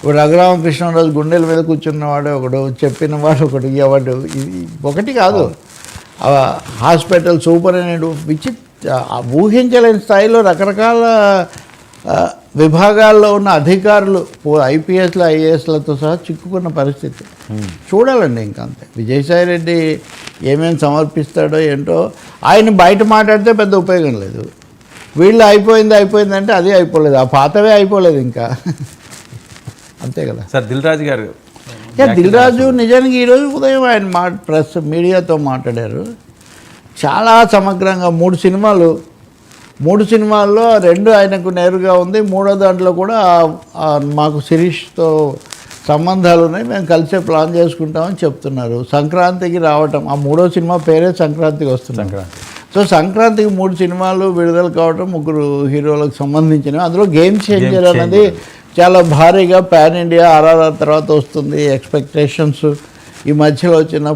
ఇప్పుడు రఘురామకృష్ణరాజు గుండెల మీద కూర్చున్నవాడు ఒకడు, చెప్పినవాడు ఒకడు, ఎవడు, ఇది ఒకటి కాదు. హాస్పిటల్ సూపరింటెండెంట్ ఊహించలేని స్థాయిలో రకరకాల విభాగాల్లో ఉన్న అధికారులు ఐపీఎస్లు ఐఏఎస్లతో సహా చిక్కుకున్న పరిస్థితి చూడాలండి. ఇంకా అంతే. విజయసాయి రెడ్డి ఏమేమి సమర్పిస్తాడో ఏంటో, ఆయన బయట మాట్లాడితే పెద్ద ఉపయోగం లేదు. వీళ్ళు అయిపోయిందంటే అది అయిపోలేదు, ఆ పాతవే అయిపోలేదు ఇంకా. అంతే కదా సార్. దిల్ రాజు గారు, దిల్ రాజు నిజానికి ఈరోజు ఉదయం ఆయన ప్రెస్ మీడియాతో మాట్లాడారు. చాలా సమగ్రంగా 3 సినిమాల్లో 2 ఆయనకు నేరుగా ఉంది, 3వ దాంట్లో కూడా మాకు శిరీష్తో సంబంధాలు ఉన్నాయి, మేము కలిసే ప్లాన్ చేసుకుంటామని చెప్తున్నారు. సంక్రాంతికి రావటం, ఆ 3వ సినిమా పేరే సంక్రాంతికి వస్తుంది. సో సంక్రాంతికి 3 సినిమాలు విడుదల కావటం, 3 హీరోలకు సంబంధించినవి. అందులో గేమ్ చేంజర్ అనేది చాలా భారీగా పాన్ ఇండియా, RRR తర్వాత వస్తుంది. ఎక్స్పెక్టేషన్స్ ఈ మధ్యలో వచ్చిన